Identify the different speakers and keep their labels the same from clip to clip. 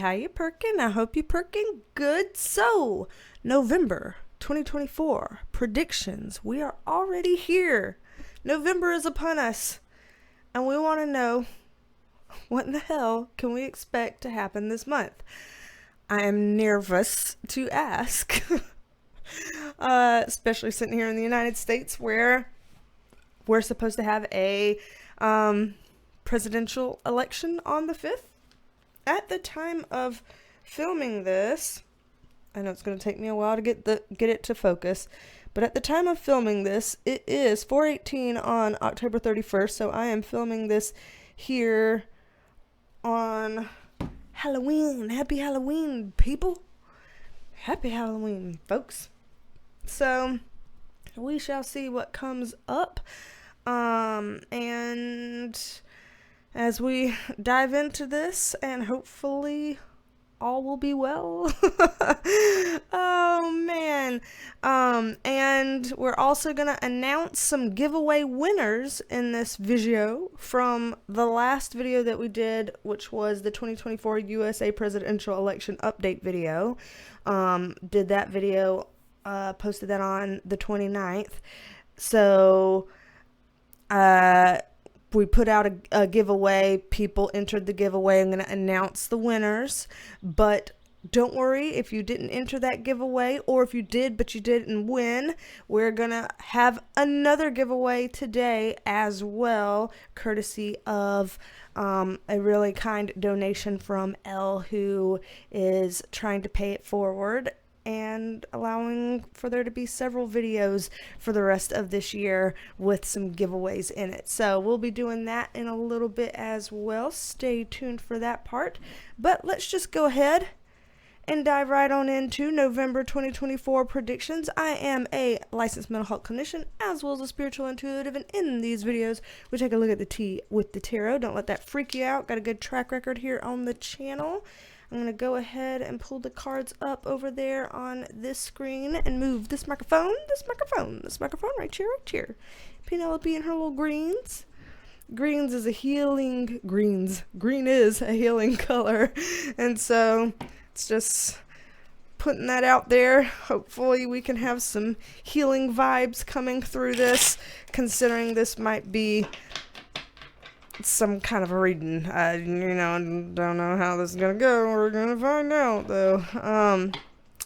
Speaker 1: how you perking? I hope you perking good. So, November 2024 predictions. We are already here. November is upon us, and we want to know what in the hell can we expect to happen this month. I am nervous to ask, especially sitting here in the United States where we're supposed to have a presidential election on the 5th. At the time of filming this, I know it's going to take me a while to get it to focus, but at the time of filming this, it is 4:18 on October 31st, so I am filming this here on Halloween. Happy Halloween, people. Happy Halloween, folks. So, we shall see what comes up. And as we dive into this, and hopefully all will be well. Oh, man. And we're also going to announce some giveaway winners in this video from the last video that we did, which was the 2024 USA presidential election update video. Did that video, posted that on the 29th. So, we put out a giveaway. People entered the giveaway. I'm going to announce the winners, but don't worry if you didn't enter that giveaway, or if you did but you didn't win. We're going to have another giveaway today as well, courtesy of a really kind donation from Elle, who is trying to pay it forward and allowing for there to be several videos for the rest of this year with some giveaways in it. So we'll be doing that in a little bit as well. Stay tuned for that part. But let's just go ahead and dive right on into November 2024 predictions. I am a licensed mental health clinician as well as a spiritual intuitive, and in these videos we take a look at the tea with the tarot. Don't let that freak you out. Got a good track record here on the channel. I'm going to go ahead and pull the cards up over there on this screen and move this microphone right here. Penelope and her little greens. Green is a healing color. And so it's just putting that out there. Hopefully we can have some healing vibes coming through this, considering this might be some kind of a reading. Don't know how this is gonna go. We're gonna find out though.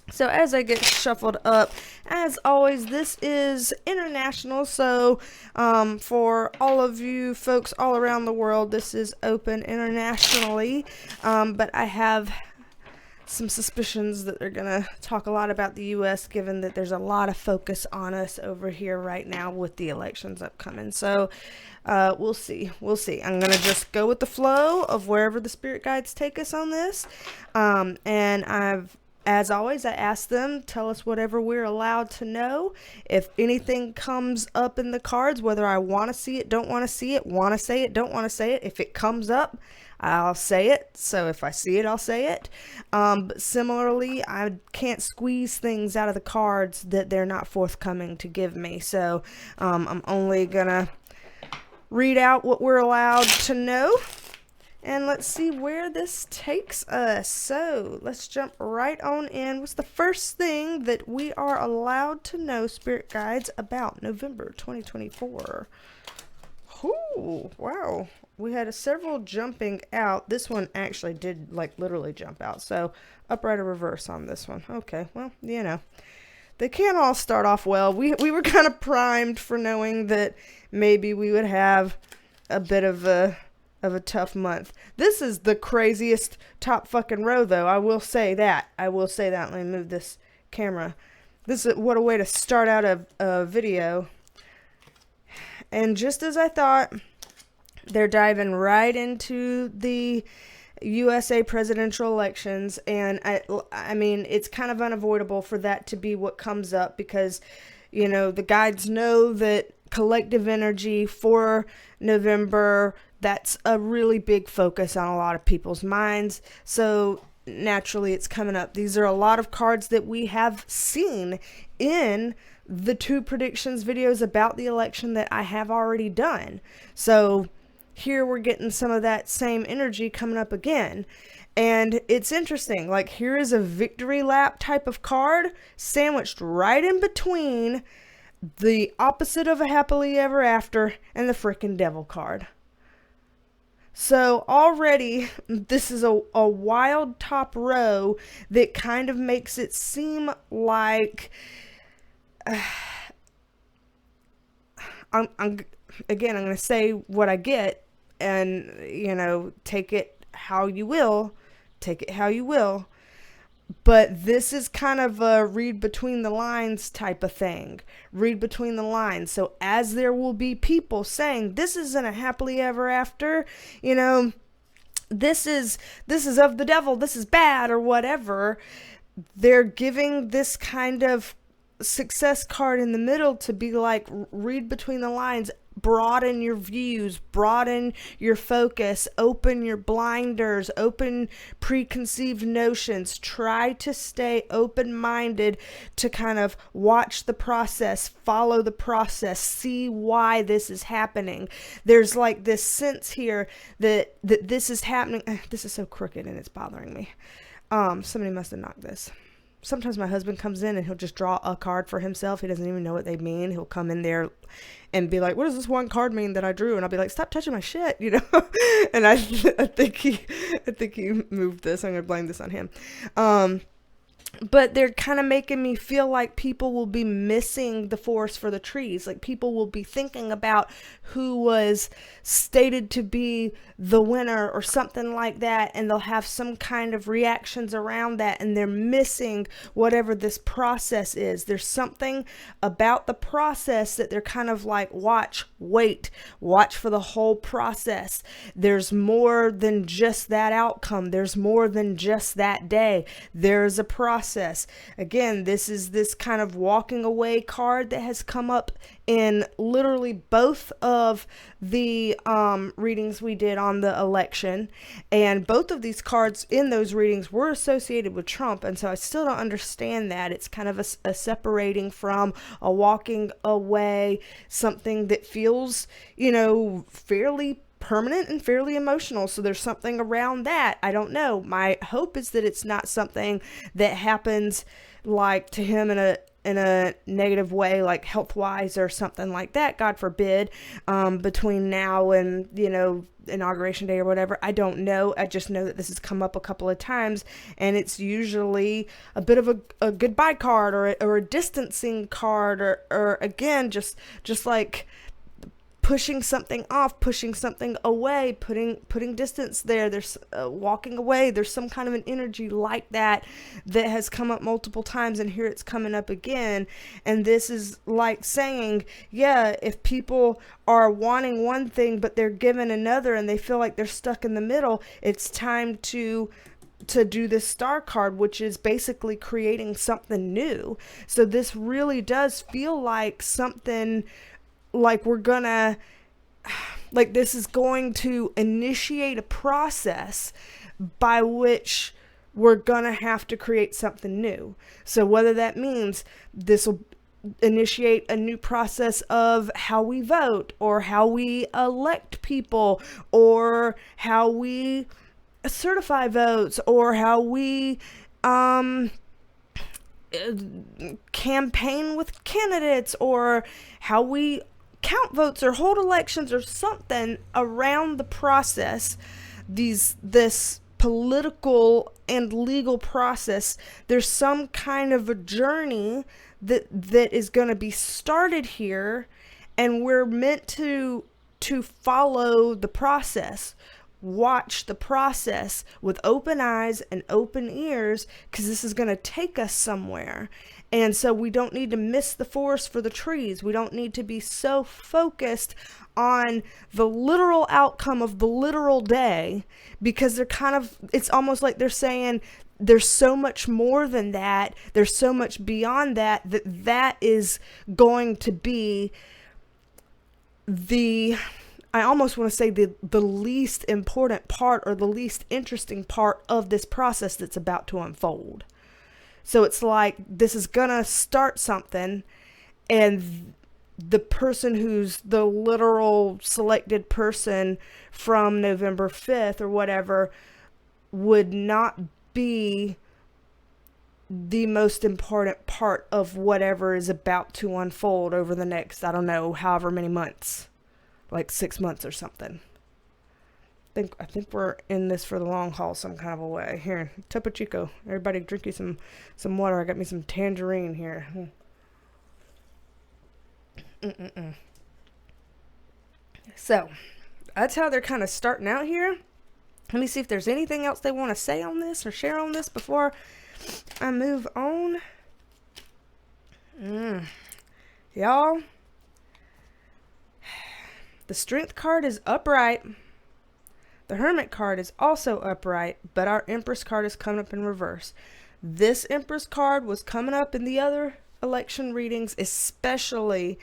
Speaker 1: So as I get shuffled up, as always, this is international, so for all of you folks all around the world, this is open internationally, but I have some suspicions that they're gonna talk a lot about the U.S., given that there's a lot of focus on us over here right now with the elections upcoming. So we'll see. I'm gonna just go with the flow of wherever the spirit guides take us on this. And as always, I ask them, tell us whatever we're allowed to know. If anything comes up in the cards, whether I want to see it, don't want to see it, want to say it, don't want to say it, if it comes up, I'll say it. So if I see it, I'll say it. But similarly, I can't squeeze things out of the cards that they're not forthcoming to give me. So I'm only gonna read out what we're allowed to know. And let's see where this takes us. So let's jump right on in. What's the first thing that we are allowed to know, spirit guides, about November 2024? Ooh, wow. We had several jumping out. This one actually did literally jump out. So upright or reverse on this one. Okay, well, they can't all start off well. We were kind of primed for knowing that maybe we would have a bit of a tough month. This is the craziest top fucking row, though. I will say that. Let me move this camera. What a way to start out a video. And just as I thought, they're diving right into the USA presidential elections, and I mean, it's kind of unavoidable for that to be what comes up, because the guides know that collective energy for November, that's a really big focus on a lot of people's minds. So naturally it's coming up. These are a lot of cards that we have seen in the 2 predictions videos about the election that I have already done. So here we're getting some of that same energy coming up again. And it's interesting, like here is a victory lap type of card sandwiched right in between the opposite of a happily ever after and the freaking devil card. So already this is a wild top row that kind of makes it seem like I'm going to say what I get, and take it how you will. But this is kind of a read between the lines type of thing. Read between the lines. So as there will be people saying, this isn't a happily ever after, this is of the devil, this is bad or whatever, they're giving this kind of success card in the middle to be like, read between the lines, broaden your views, broaden your focus, open your blinders, open preconceived notions, try to stay open-minded to kind of watch the process, follow the process, see why this is happening. There's like this sense here that this is happening. This is so crooked and it's bothering me. Somebody must have knocked this. Sometimes my husband comes in and he'll just draw a card for himself. He doesn't even know what they mean. He'll come in there and be like, what does this one card mean that I drew? And I'll be like, stop touching my shit, And I think he moved this. I'm going to blame this on him. But they're kind of making me feel like people will be missing the forest for the trees. Like people will be thinking about who was stated to be the winner or something like that, and they'll have some kind of reactions around that, and they're missing whatever this process is. There's something about the process that they're kind of like, watch for the whole process. There's more than just that outcome. There's more than just that day. There's a process. Again, this is this kind of walking away card that has come up in literally both of the readings we did on the election, and both of these cards in those readings were associated with Trump, and so I still don't understand that. It's kind of a separating from, a walking away, something that feels, fairly permanent and fairly emotional. So there's something around that. I don't know. My hope is that it's not something that happens like to him in a negative way, like health-wise or something like that, God forbid, between now and, Inauguration Day or whatever. I don't know. I just know that this has come up a couple of times, and it's usually a bit of a goodbye card or a distancing card or again, just like pushing something off, pushing something away, putting distance there. There's walking away. There's some kind of an energy like that has come up multiple times, and here it's coming up again. And this is like saying, yeah, if people are wanting one thing but they're given another and they feel like they're stuck in the middle, it's time to do this star card, which is basically creating something new. So this really does feel like something like this is going to initiate a process by which we're gonna have to create something new. So whether that means this will initiate a new process of how we vote, or how we elect people, or how we certify votes, or how we campaign with candidates, or how we count votes or hold elections, or something around the process. This political and legal process, there's some kind of a journey that is going to be started here, and we're meant to follow the process, watch the process with open eyes and open ears, because this is going to take us somewhere. And so we don't need to miss the forest for the trees. We don't need to be so focused on the literal outcome of the literal day, because it's almost like they're saying there's so much more than that. There's so much beyond that is going to be I almost want to say the least important part, or the least interesting part of this process that's about to unfold. So it's like this is gonna start something, and the person who's the literal selected person from November 5th or whatever would not be the most important part of whatever is about to unfold over the next, I don't know, however many months, like 6 months or something. I think we're in this for the long haul some kind of a way. Here, Topo Chico. Everybody drink you some water. I got me some tangerine here. So, that's how they're kind of starting out here. Let me see if there's anything else they want to say on this or share on this before I move on. Y'all, the Strength card is upright. The Hermit card is also upright, but our Empress card is coming up in reverse. This Empress card was coming up in the other election readings, especially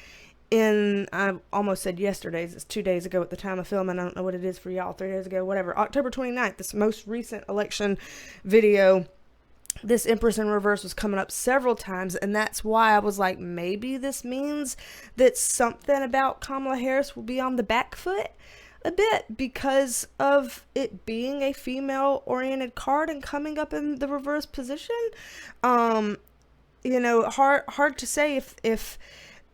Speaker 1: in, I almost said yesterday's, it's 2 days ago at the time of filming, I don't know what it is for y'all, 3 days ago, whatever, October 29th, this most recent election video, this Empress in reverse was coming up several times, and that's why I was like, maybe this means that something about Kamala Harris will be on the back foot a bit because of it being a female-oriented card and coming up in the reverse position. You know, hard to say if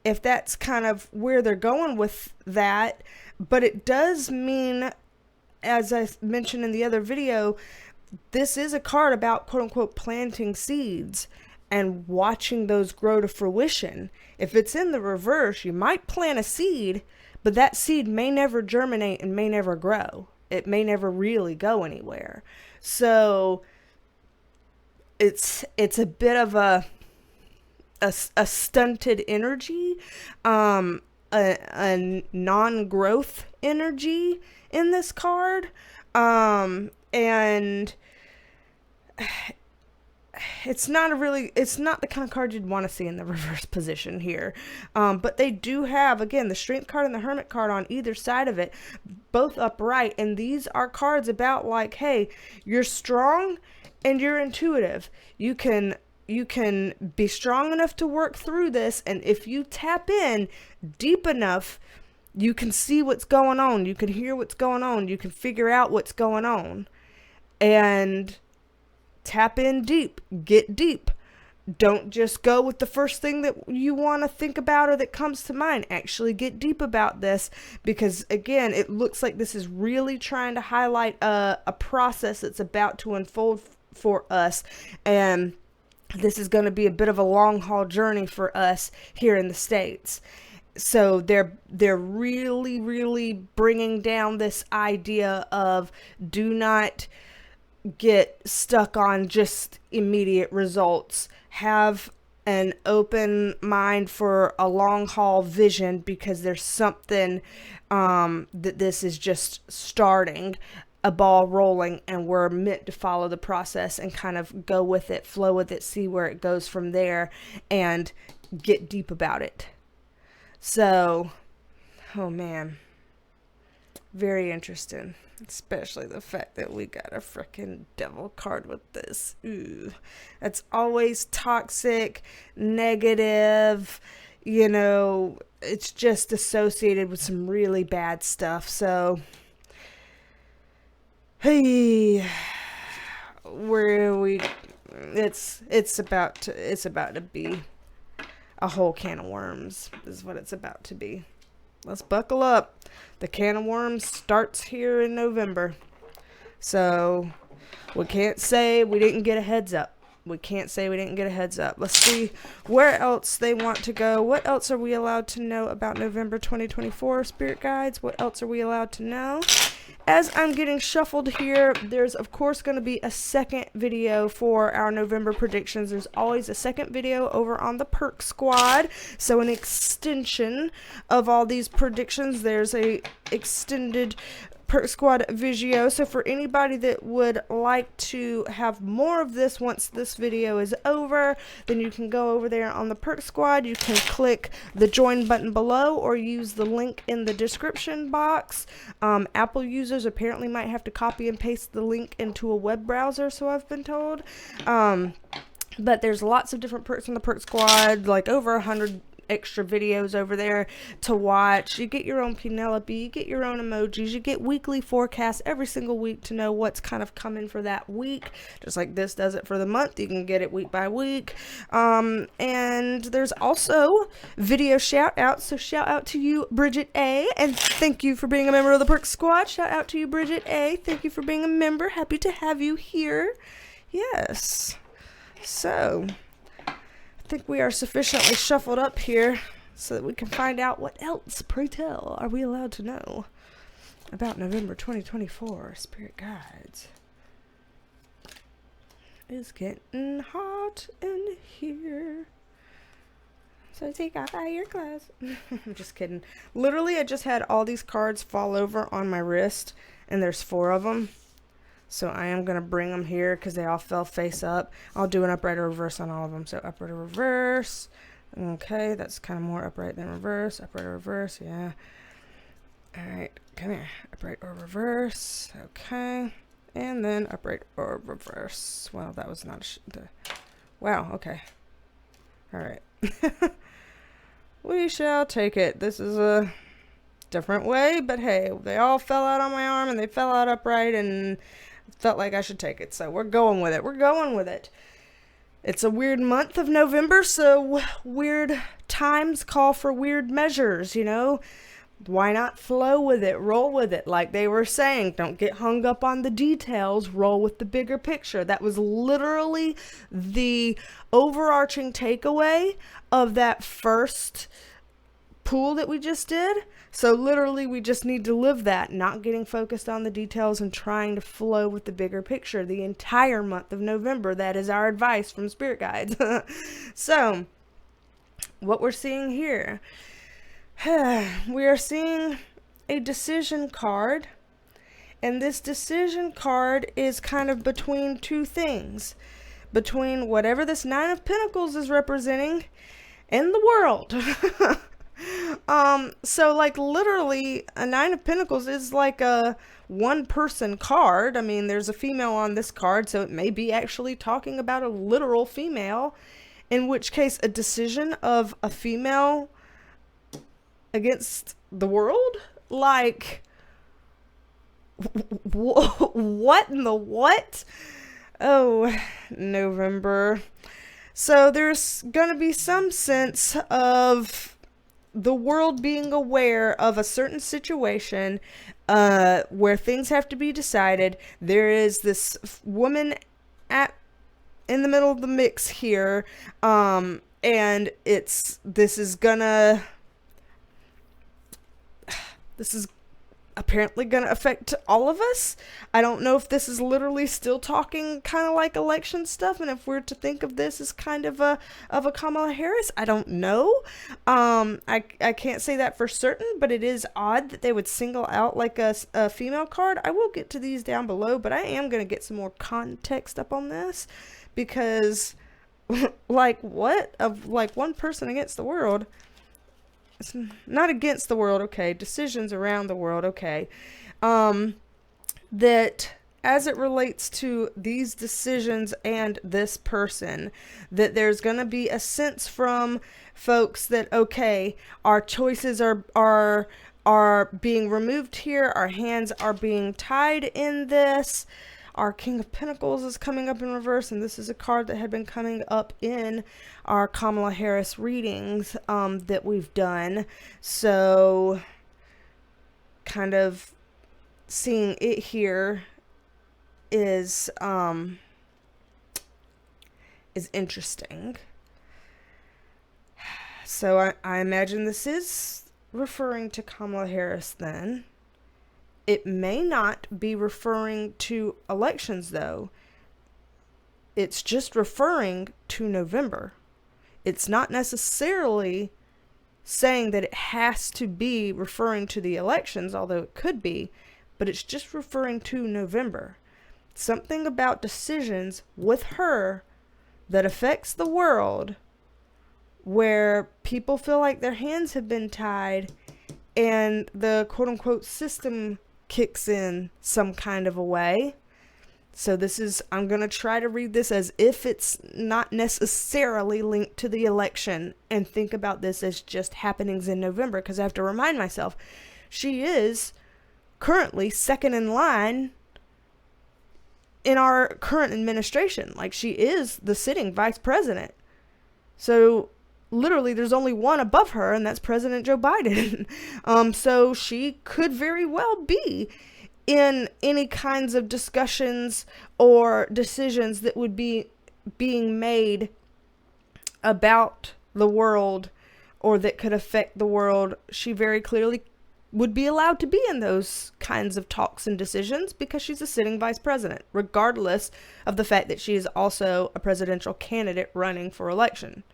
Speaker 1: that's kind of where they're going with that, but it does mean, as I mentioned in the other video, this is a card about quote-unquote planting seeds and watching those grow to fruition. If it's in the reverse, you might plant a seed, but that seed may never germinate and may never grow. It may never really go anywhere. So it's a bit of a stunted energy, a non-growth energy in this card. And it's not the kind of card you'd want to see in the reverse position here. But they do have, again, the Strength card and the Hermit card on either side of it, both upright. And these are cards about like, hey, you're strong and you're intuitive. You can be strong enough to work through this. And if you tap in deep enough, you can see what's going on. You can hear what's going on. You can figure out what's going on. And tap in deep, get deep. Don't just go with the first thing that you want to think about or that comes to mind. Actually get deep about this, because again, it looks like this is really trying to highlight a process that's about to unfold for us. And this is going to be a bit of a long haul journey for us here in the States. So they're really, really bringing down this idea of do not get stuck on just immediate results. Have an open mind for a long haul vision, because there's something that this is just starting a ball rolling, and we're meant to follow the process and kind of go with it, flow with it, see where it goes from there, and get deep about it. So, oh man, very interesting. Especially the fact that we got a freaking devil card with this. Ooh, that's always toxic, negative, you know, it's just associated with some really bad stuff. So, hey, where are we? It's about to be a whole can of worms is what it's about to be. Let's buckle up. The can of worms starts here in November. So we can't say we didn't get a heads up. Let's see where else they want to go. What else are we allowed to know about November 2024, Spirit Guides? What else are we allowed to know? As I'm getting shuffled here, there's of course going to be a second video for our November predictions. There's always a second video over on the Perk Squad. So an extension of all these predictions. There's a extended Perk Squad video. So for anybody that would like to have more of this once this video is over, then you can go over there on the Perk Squad. You can click the join button below or use the link in the description box. Apple users apparently might have to copy and paste the link into a web browser, so I've been told. But there's lots of different perks in the Perk Squad, like over 100 extra videos over there to watch. You get your own Penelope, you get your own emojis, you get weekly forecasts every single week to know what's kind of coming for that week. Just like this does it for the month, you can get it week by week. And there's also video shout outs. So shout out to you, Bridget A, and thank you for being a member of the Perk Squad. Shout out to you, Bridget A. Thank you for being a member. Happy to have you here. Yes. So I think we are sufficiently shuffled up here so that we can find out what else, pray tell, are we allowed to know about November 2024 Spirit Guides. It's getting hot in here, so take off all your clothes. I'm just kidding. Literally, I just had all these cards fall over on my wrist, and there's 4 of them. So I am going to bring them here because they all fell face up. I'll do an upright or reverse on all of them. So upright or reverse. Okay, that's kind of more upright than reverse. Upright or reverse, yeah. All right, come here. Upright or reverse. Okay. And then upright or reverse. Well, that was not wow, okay. All right. We shall take it. This is a different way, but hey, they all fell out on my arm and they fell out upright and felt like I should take it. So we're going with it. We're going with it. It's a weird month of November, so weird times call for weird measures, you know? Why not flow with it, roll with it, like they were saying. Don't get hung up on the details, roll with the bigger picture. That was literally the overarching takeaway of that first pool that we just did. So literally we just need to live that, not getting focused on the details and trying to flow with the bigger picture the entire month of November. That is our advice from Spirit Guides. So what we're seeing here, we are seeing a decision card, and this decision card is kind of between 2 things, between whatever this 9 of Pentacles is representing and the world. So like literally a 9 of Pentacles is like a 1-person card. I mean, there's a female on this card, so it may be actually talking about a literal female, in which case a decision of a female against the world? Like, what in the what? Oh, November. So there's gonna be some sense of the world being aware of a certain situation where things have to be decided. There is this woman in the middle of the mix here, and this is apparently going to affect all of us. I don't know if this is literally still talking kind of like election stuff, and if we're to think of this as kind of a Kamala Harris, I don't know. I can't say that for certain, but it is odd that they would single out like a female card. I will get to these down below, but I am going to get some more context up on this, because like what of like 1 person against the world. It's not against the world, okay, decisions around the world, okay, that as it relates to these decisions and this person, that there's going to be a sense from folks that, okay, our choices are being removed here, our hands are being tied in this. Our King of Pentacles is coming up in reverse, and this is a card that had been coming up in our Kamala Harris readings that we've done. So kind of seeing it here is interesting. So I imagine this is referring to Kamala Harris then. It may not be referring to elections, though. It's just referring to November. It's not necessarily saying that it has to be referring to the elections, although it could be, but it's just referring to November. Something about decisions with her that affects the world, where people feel like their hands have been tied and the quote-unquote system kicks in some kind of a way. So I'm going to try to read this as if it's not necessarily linked to the election, and think about this as just happenings in November, because I have to remind myself, she is currently second in line in our current administration. Like, she is the sitting vice president. So literally there's only one above her, and that's President Joe Biden. So she could very well be in any kinds of discussions or decisions that would be being made about the world, or that could affect the world. She very clearly would be allowed to be in those kinds of talks and decisions, because she's a sitting vice president, regardless of the fact that she is also a presidential candidate running for election.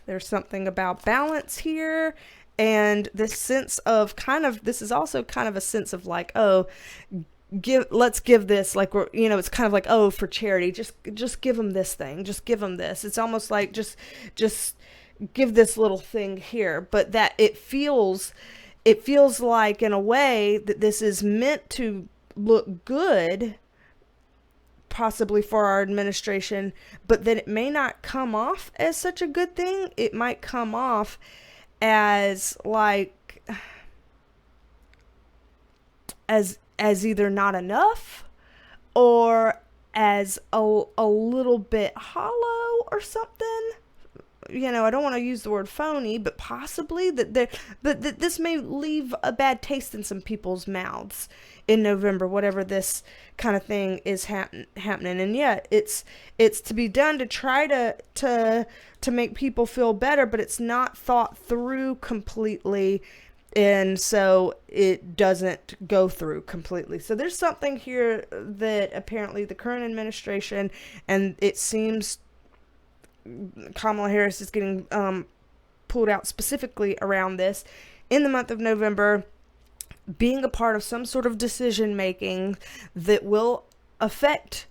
Speaker 1: There's something about balance here. And this sense of this is also kind of a sense of like, oh, let's give this, like, we're, it's kind of like, oh, for charity, just give them this thing, just give them this. It's almost like just give this little thing here, but that it feels like, in a way, that this is meant to look good, possibly for our administration, but that it may not come off as such a good thing. It might come off as like as either not enough, or as a little bit hollow or something. I don't want to use the word phony, but possibly that this may leave a bad taste in some people's mouths in November, whatever this kind of thing is happening. And yet it's to be done to try to make people feel better, but it's not thought through completely, and so it doesn't go through completely. So there's something here that apparently the current administration, and it seems Kamala Harris is getting pulled out specifically around this, in the month of November, being a part of some sort of decision making that will affect,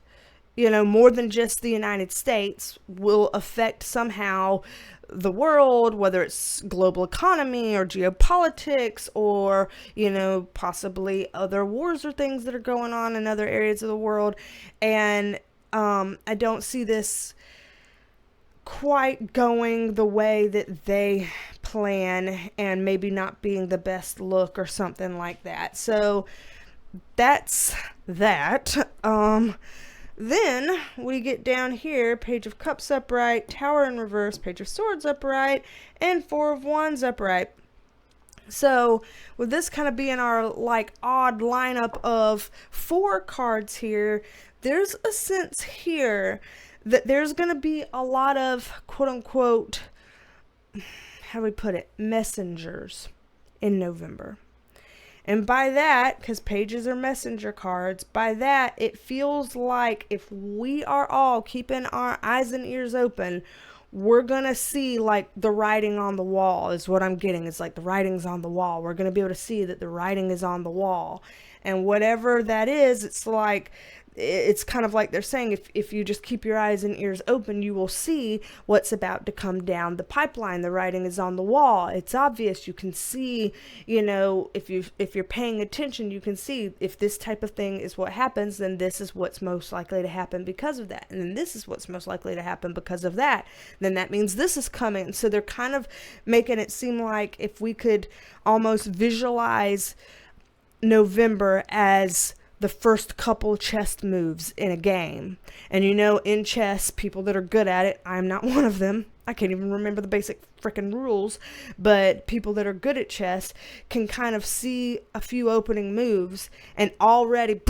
Speaker 1: more than just the United States, will affect somehow the world, whether it's global economy or geopolitics, or, possibly other wars or things that are going on in other areas of the world. And I don't see this quite going the way that they plan, and maybe not being the best look or something like that. So that's that. Then we get down here, Page of Cups upright, Tower in reverse, Page of Swords upright, and Four of Wands upright. So with this kind of being our like odd lineup of 4 cards here, there's a sense here that there's going to be a lot of quote unquote, how do we put it, messengers in November. And by that, because pages are messenger cards, by that, it feels like if we are all keeping our eyes and ears open, we're going to see like the writing on the wall is what I'm getting. It's like the writing's on the wall. We're going to be able to see that the writing is on the wall. And whatever that is, it's like, it's kind of like they're saying, if you just keep your eyes and ears open, you will see what's about to come down the pipeline. The writing is on the wall. It's obvious. You can see, if you're paying attention, you can see if this type of thing is what happens, then this is what's most likely to happen because of that. And then this is what's most likely to happen because of that. Then that means this is coming. So they're kind of making it seem like if we could almost visualize November as the first couple chess moves in a game. And in chess, people that are good at it, I'm not one of them. I can't even remember the basic freaking rules, but people that are good at chess can kind of see a few opening moves and already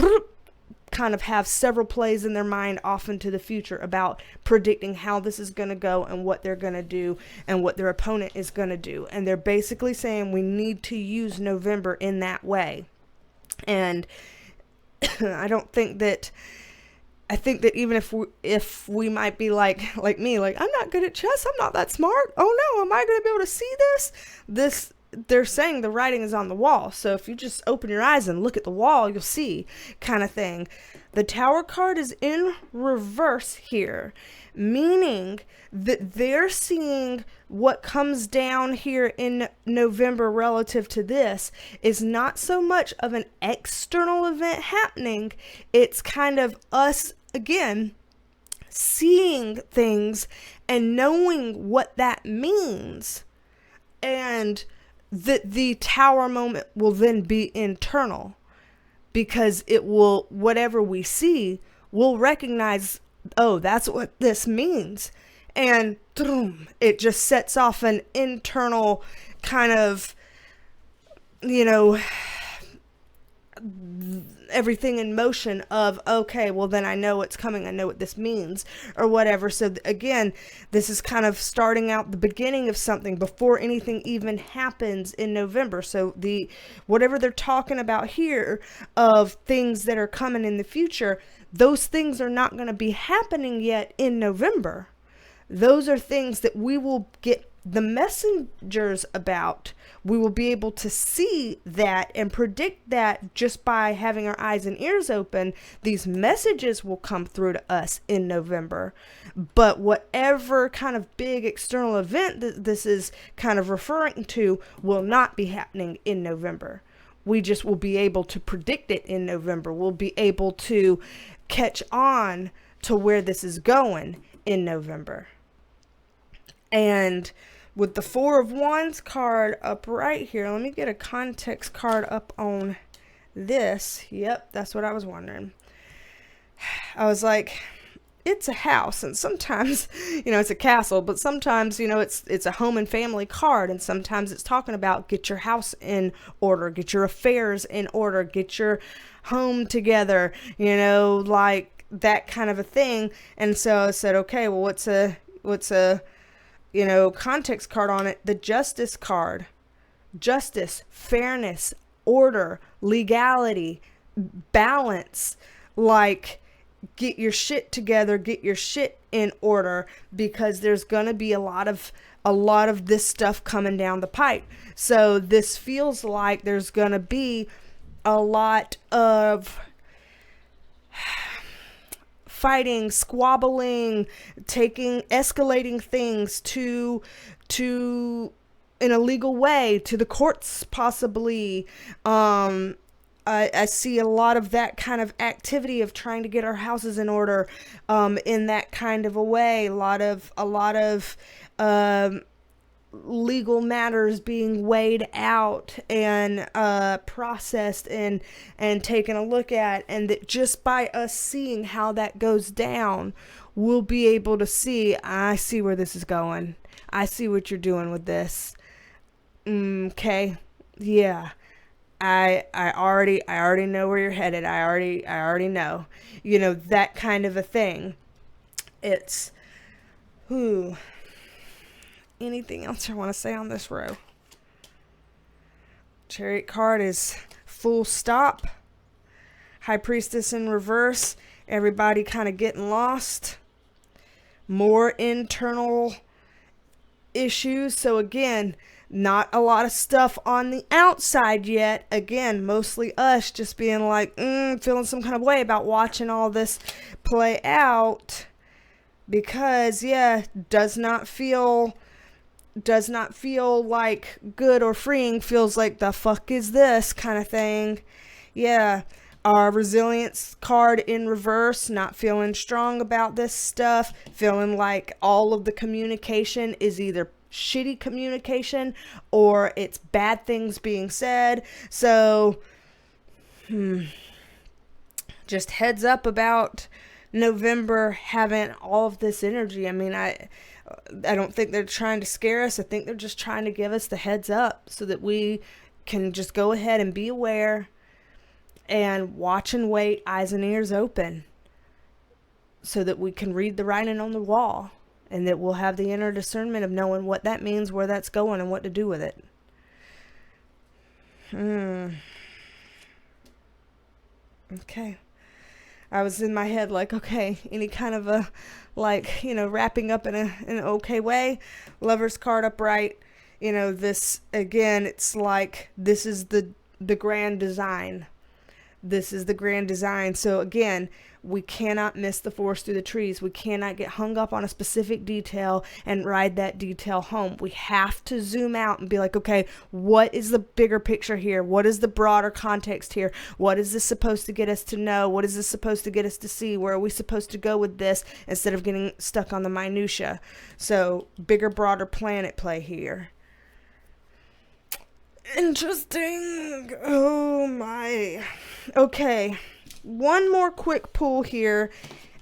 Speaker 1: kind of have several plays in their mind off into the future about predicting how this is going to go and what they're going to do and what their opponent is going to do. And they're basically saying we need to use November in that way. And I think that even if we might be like me, like, I'm not good at chess, I'm not that smart, oh no, am I going to be able to see this? they're saying the writing is on the wall. So if you just open your eyes and look at the wall, you'll see, kind of thing. The Tower card is in reverse here, meaning that they're seeing what comes down here in November relative to this is not so much of an external event happening. It's kind of us, again, seeing things and knowing what that means. And the Tower moment will then be internal, because it will, whatever we see, we'll recognize, oh, that's what this means. And it just sets off an internal kind of, you know, everything in motion of, okay, well then I know what's coming, I know what this means, or whatever. So again, this is kind of starting out the beginning of something before anything even happens in November. So the whatever they're talking about here of things that are coming in the future, those things are not going to be happening yet in November. Those are things that we will get the messengers about. We will be able to see that and predict that just by having our eyes and ears open. These messages will come through to us in November. But whatever kind of big external event that this is kind of referring to will not be happening in November. We just will be able to predict it in November. We'll be able to catch on to where this is going in November. And with the Four of Wands card up right here, let me get a context card up on this. Yep, that's what I was wondering. I was like, it's a house, and sometimes, you know, it's a castle, but sometimes, you know, it's a home and family card, and sometimes it's talking about get your house in order, get your affairs in order, get your home together, you know, like that kind of a thing. And so I said, okay, well, what's a you know, context card on it? The Justice card. Justice, fairness, order, legality, balance. Like, get your shit together, get your shit in order, because there's gonna be a lot of this stuff coming down the pipe. So this feels like there's gonna be a lot of fighting, squabbling, escalating things to in a legal way, to the courts possibly. I see a lot of that kind of activity of trying to get our houses in order, in that kind of a way. A lot of legal matters being weighed out and processed and taken a look at, and that just by us seeing how that goes down, we'll be able to see, I see where this is going. I see what you're doing with this. Okay. Yeah. I already know where you're headed. I already know. You know, that kind of a thing. It's anything else I want to say on this row? Chariot card is full stop. High Priestess in reverse. Everybody kind of getting lost. More internal issues. So again, not a lot of stuff on the outside yet. Again, mostly us just being like, feeling some kind of way about watching all this play out. Because, yeah, does not feel like good or freeing. Feels like, the fuck is this kind of thing. Yeah. Our resilience card in reverse, not feeling strong about this stuff. Feeling like all of the communication is either shitty communication or it's bad things being said. So, just heads up about November having all of this energy. I mean, I don't think they're trying to scare us. I think they're just trying to give us the heads up so that we can just go ahead and be aware and watch and wait, eyes and ears open, so that we can read the writing on the wall, and that we'll have the inner discernment of knowing what that means, where that's going, and what to do with it. Okay. I was in my head like, okay, any kind of a, like, you know, wrapping up in an okay way. Lover's card upright. You know, this, again, it's like, this is the grand design. This is the grand design. So again, we cannot miss the forest through the trees. We cannot get hung up on a specific detail and ride that detail home. We have to zoom out and be like, okay, what is the bigger picture here? What is the broader context here? What is this supposed to get us to know? What is this supposed to get us to see? Where are we supposed to go with this, instead of getting stuck on the minutia? So bigger, broader plan at play here. Interesting. Oh my. Okay. One more quick pull here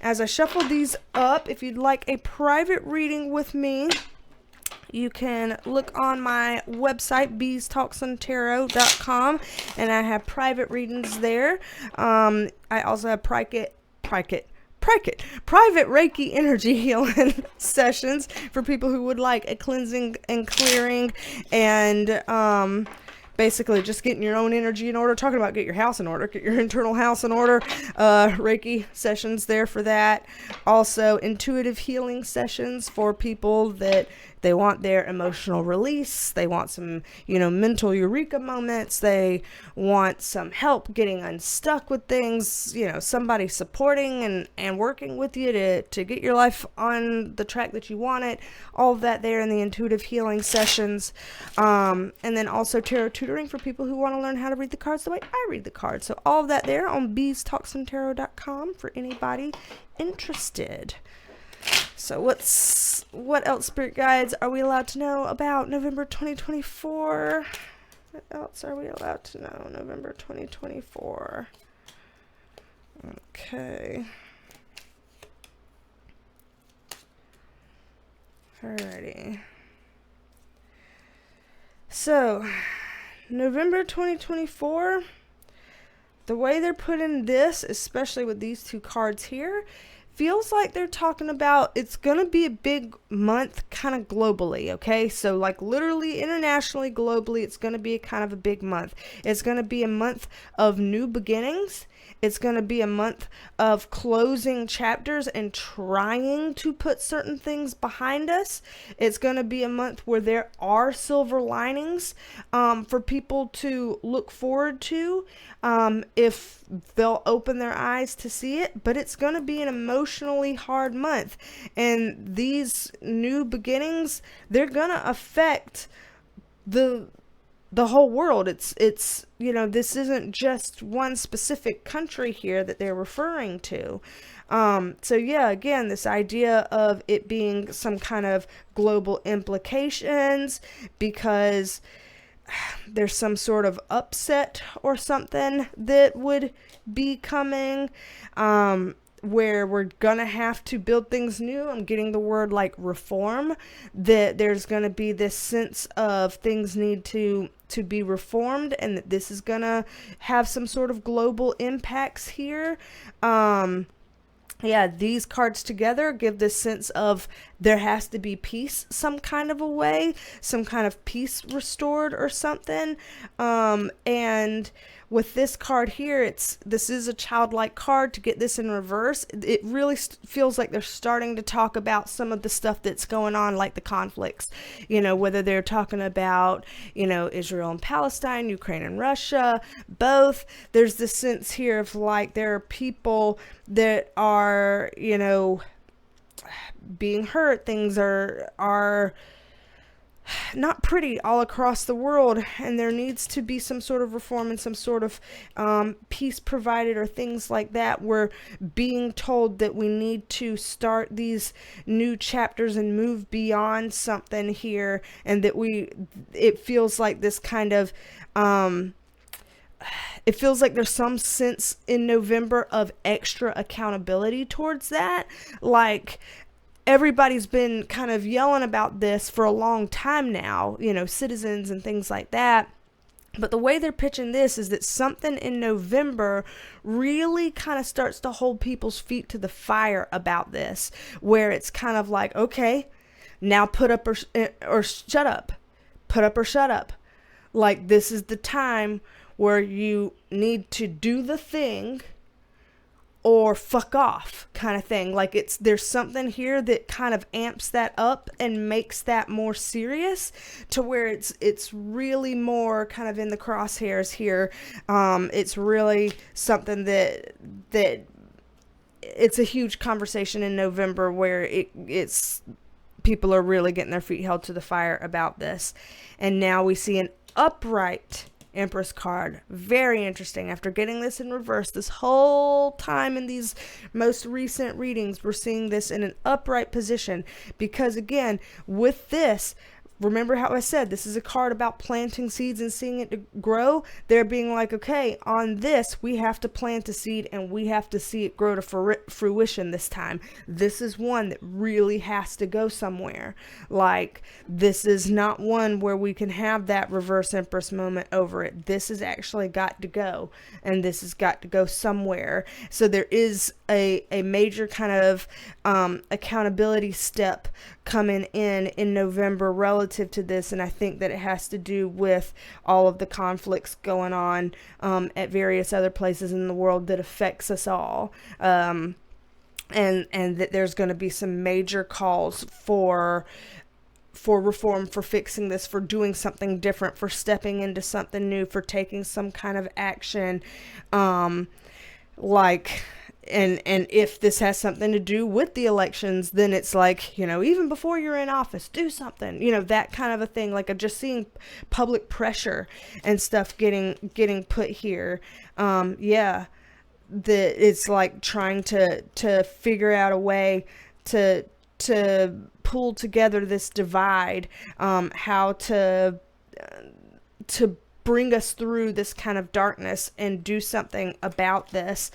Speaker 1: as I shuffle these up. If you'd like a private reading with me, you can look on my website, BeasTalksAndTarot.com, and I have private readings there. I also have private Reiki Energy healing sessions for people who would like a cleansing and clearing, and basically just getting your own energy in order. Talking about get your house in order, get your internal house in order. Reiki sessions there for that. Also intuitive healing sessions for people that they want their emotional release. They want some, mental eureka moments. They want some help getting unstuck with things, somebody supporting and working with you to get your life on the track that you want it. All of that there in the intuitive healing sessions. And then also tarot tutoring for people who want to learn how to read the cards the way I read the cards. So all of that there on BeasTalksAndTarot.com for anybody interested. So what else, Spirit Guides, are we allowed to know about November 2024? What else are we allowed to know November 2024? Okay. Alrighty. So, November 2024, the way they're putting this, especially with these two cards here, feels like they're talking about it's going to be a big month kind of globally, okay? So like literally internationally, globally, it's going to be kind of a big month. It's going to be a month of new beginnings. It's going to be a month of closing chapters and trying to put certain things behind us. It's going to be a month where there are silver linings for people to look forward to if they'll open their eyes to see it. But it's going to be an emotionally hard month. And these new beginnings, they're going to affect the whole world. It's this isn't just one specific country here that they're referring to. So yeah, again, this idea of it being some kind of global implications because there's some sort of upset or something that would be coming, where we're gonna have to build things new. I'm getting the word like reform, that there's gonna be this sense of things need to be reformed, and that this is gonna have some sort of global impacts here. Yeah, these cards together give this sense of there has to be peace some kind of a way, some kind of peace restored or something. And with this card here, this is a childlike card. To get this in reverse, it really feels like they're starting to talk about some of the stuff that's going on, like the conflicts, whether they're talking about, Israel and Palestine, Ukraine and Russia, both. There's this sense here of like there are people that are, being hurt. Things are not pretty all across the world, and there needs to be some sort of reform and some sort of peace provided or things like that. We're being told that we need to start these new chapters and move beyond something here, and that it feels like this kind of it feels like there's some sense in November of extra accountability towards that. Like, everybody's been kind of yelling about this for a long time now, citizens and things like that. But the way they're pitching this is that something in November really kind of starts to hold people's feet to the fire about this, where it's kind of like, okay, now put up or shut up. Put up or shut up. Like, this is the time where you need to do the thing, or fuck off kind of thing. Like there's something here that kind of amps that up and makes that more serious, to where it's really more kind of in the crosshairs here. It's really something that it's a huge conversation in November, where it's people are really getting their feet held to the fire about this. And now we see an upright Empress card. Very interesting. After getting this in reverse this whole time in these most recent readings, we're seeing this in an upright position, because again, with this, remember how I said this is a card about planting seeds and seeing it to grow? They're being like, okay, on this, we have to plant a seed and we have to see it grow to fruition this time. This is one that really has to go somewhere. Like, this is not one where we can have that reverse Empress moment over it. This has actually got to go, and this has got to go somewhere. So there is a major kind of accountability step coming in November relative to this, and I think that it has to do with all of the conflicts going on at various other places in the world that affects us all, and that there's going to be some major calls for reform, for fixing this, for doing something different, for stepping into something new, for taking some kind of action, like. And if this has something to do with the elections, then it's like, even before you're in office, do something, that kind of a thing. Like, I'm just seeing public pressure and stuff getting put here. That it's like trying to figure out a way to pull together this divide, how to bring us through this kind of darkness and do something about this.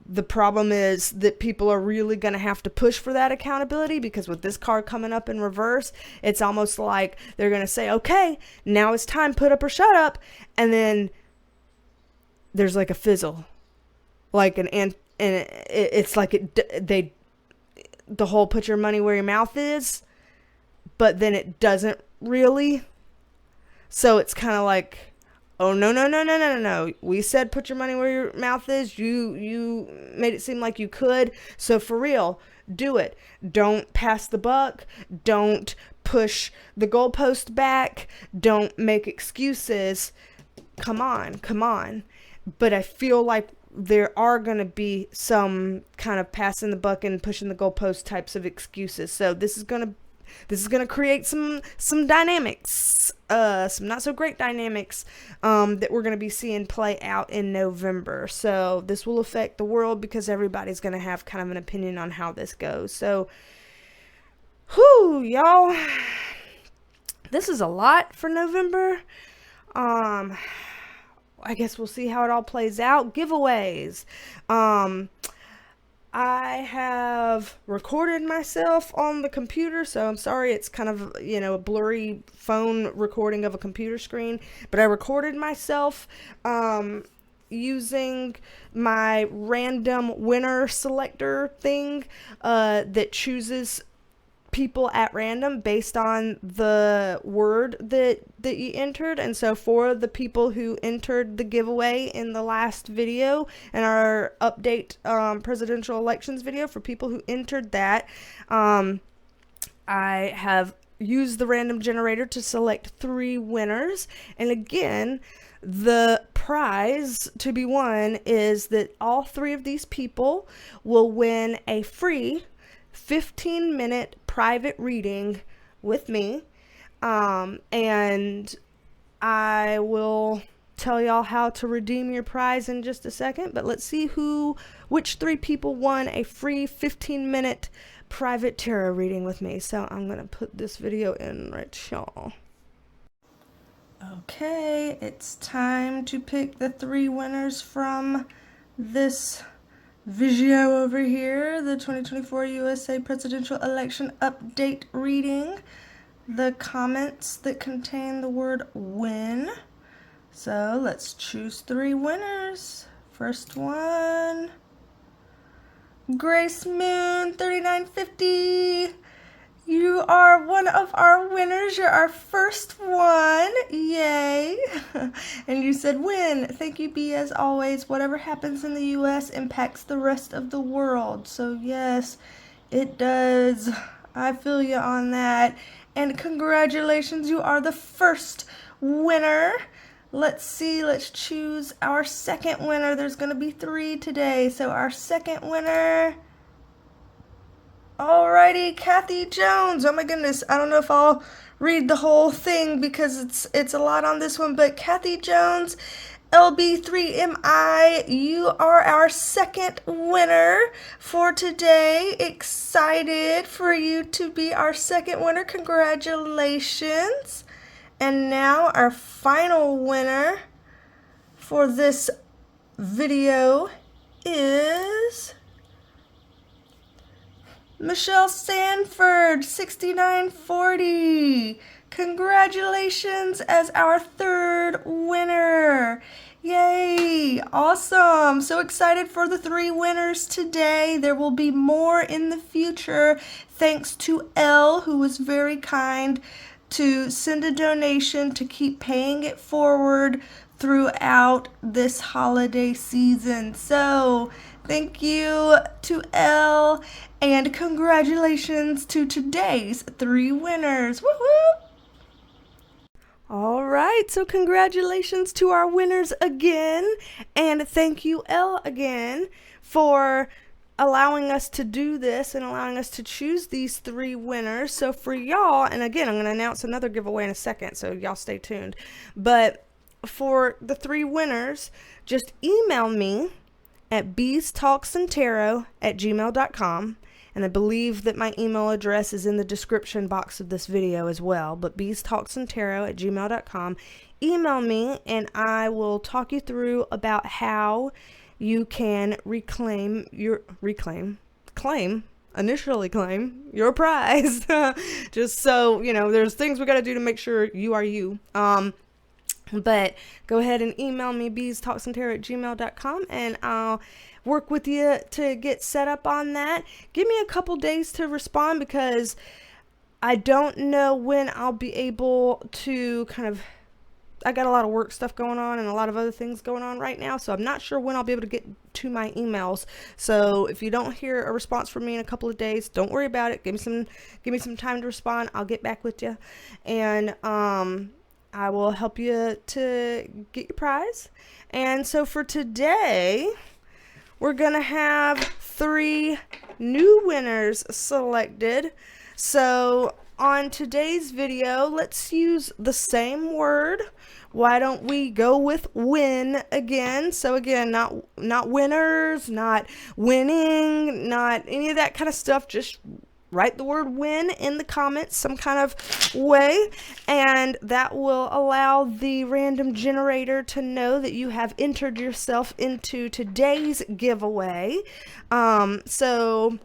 Speaker 1: The problem is that people are really going to have to push for that accountability, because with this card coming up in reverse, it's almost like they're going to say, okay, now it's time, put up or shut up. And then there's like a fizzle, like and it's like the whole put your money where your mouth is, but then it doesn't really. So it's kind of like, oh, no. We said put your money where your mouth is. You made it seem like you could. So for real, do it. Don't pass the buck. Don't push the goalpost back. Don't make excuses. Come on. But I feel like there are going to be some kind of passing the buck and pushing the goalpost types of excuses. So this is going to create some dynamics, some not so great dynamics, that we're going to be seeing play out in November. So this will affect the world, because everybody's going to have kind of an opinion on how this goes. So, whew, y'all, this is a lot for November. I guess we'll see how it all plays out. Giveaways. I have recorded myself on the computer, so I'm sorry it's kind of, a blurry phone recording of a computer screen, but I recorded myself using my random winner selector thing that chooses people at random based on the word that you entered. And so for the people who entered the giveaway in the last video and our update presidential elections video, for people who entered that, I have used the random generator to select 3 winners. And again, the prize to be won is that all 3 of these people will win a free 15-minute private reading with me, and I will tell y'all how to redeem your prize in just a second. But let's see which 3 people won a free 15-minute private tarot reading with me. So I'm gonna put this video in right, y'all. Okay, it's time to pick the 3 winners from this video over here, the 2024 USA presidential election update reading. The comments that contain the word win. So let's choose 3 winners. First one, Grace Moon 3950. You are one of our winners. You're our first one. Yay. And you said win. Thank you, B. As always, whatever happens in the U.S. impacts the rest of the world. So yes, it does. I feel you on that. And congratulations, you are the first winner. Let's see, let's choose our second winner. There's going to be 3 today. So our second winner... Alrighty, Kathy Jones. Oh my goodness, I don't know if I'll read the whole thing because it's a lot on this one, but Kathy Jones, LB3MI, you are our second winner for today. Excited for you to be our second winner. Congratulations. And now our final winner for this video is Michelle Sanford, 6940. Congratulations as our third winner. Yay, awesome. So excited for the 3 winners today. There will be more in the future. Thanks to Elle, who was very kind to send a donation to keep paying it forward throughout this holiday season. So thank you to Elle, and congratulations to today's 3 winners. Woohoo! All right, so congratulations to our winners again, and thank you, Elle, again, for allowing us to do this and allowing us to choose these 3 winners. So for y'all, and again, I'm going to announce another giveaway in a second, so y'all stay tuned. But for the 3 winners, just email me at BeasTalksAndTarot@gmail.com. And I believe that my email address is in the description box of this video as well. But BeasTalksAndTarot@gmail.com. Email me and I will talk you through about how you can initially claim your prize. Just so, you know, there's things we got to do to make sure you are you. But go ahead and email me, BeasTalksAndTarot@gmail.com, and I'll work with you to get set up on that. Give me a couple days to respond because I don't know when I'll be able to I got a lot of work stuff going on and a lot of other things going on right now, so I'm not sure when I'll be able to get to my emails. So if you don't hear a response from me in a couple of days, don't worry about it. Give me some time to respond. I'll get back with you, and I will help you to get your prize. And so for today, we're gonna have 3 new winners selected. So on today's video, let's use the same word. Why don't we go with win again? So again, not winners, not winning, not any of that kind of stuff. Just write the word win in the comments some kind of way, and that will allow the random generator to know that you have entered yourself into today's giveaway. So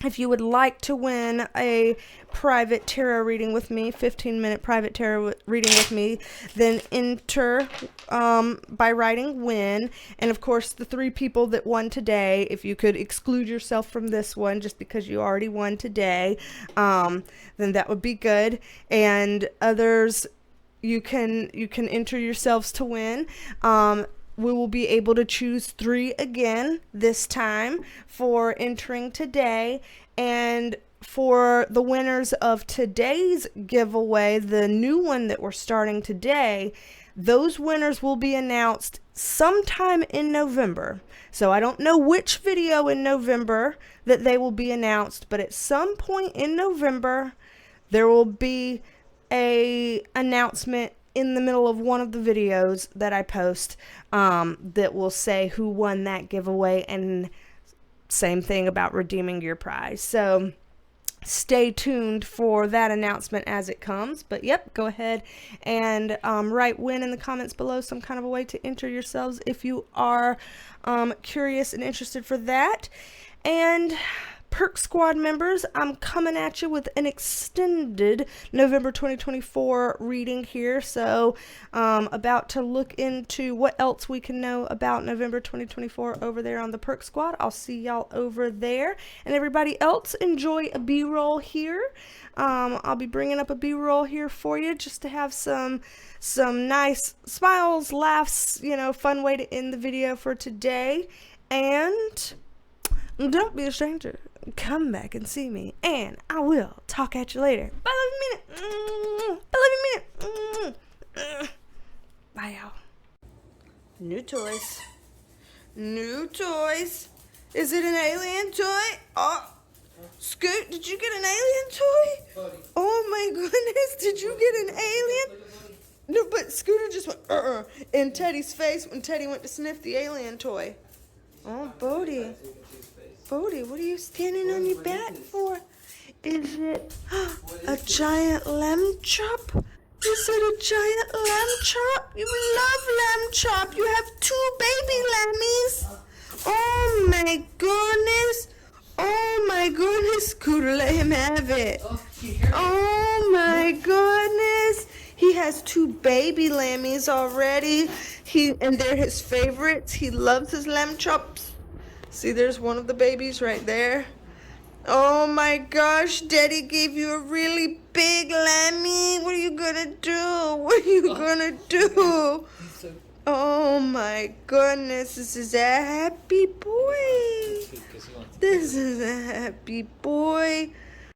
Speaker 1: if you would like to win a private tarot reading with me, 15-minute private tarot reading with me, then enter by writing win. And of course, the 3 people that won today, if you could exclude yourself from this one just because you already won today, then that would be good. And others, you can enter yourselves to win. We will be able to choose 3 again this time for entering today. And for the winners of today's giveaway, the new one that we're starting today, those winners will be announced sometime in November. So I don't know which video in November that they will be announced, but at some point in November, there will be a announcement in the middle of one of the videos that I post that will say who won that giveaway, and same thing about redeeming your prize. So stay tuned for that announcement as it comes. But yep, go ahead and write win in the comments below, some kind of a way to enter yourselves if you are curious and interested for that. And Perk Squad members, I'm coming at you with an extended November 2024 reading here. So, about to look into what else we can know about November 2024 over there on the Perk Squad. I'll see y'all over there. And everybody else, enjoy a B-roll here. I'll be bringing up a B-roll here for you just to have some nice smiles, laughs, fun way to end the video for today. And don't be a stranger. Come back and see me, and I will talk at you later. Bye, love you, minute. I love you, minute. Bye, y'all. New toys. New toys. Is it an alien toy? Oh, Scoot, did you get an alien toy? Oh my goodness, did you get an alien? No, but Scooter just went in Teddy's face when Teddy went to sniff the alien toy. Oh, Bodie. Bodie, what are you standing on your back for? Is it a giant lamb chop? Is it a giant lamb chop? You love lamb chop. You have 2 baby lammies. Oh my goodness. Oh my goodness. Scooter, let him have it. Oh my goodness. He has 2 baby lammies already. And they're his favorites. He loves his lamb chops. See, there's one of the babies right there. Oh my gosh, Daddy gave you a really big lammy. What are you gonna do? What are you gonna do? Oh my goodness, this is a happy boy. This is a happy boy.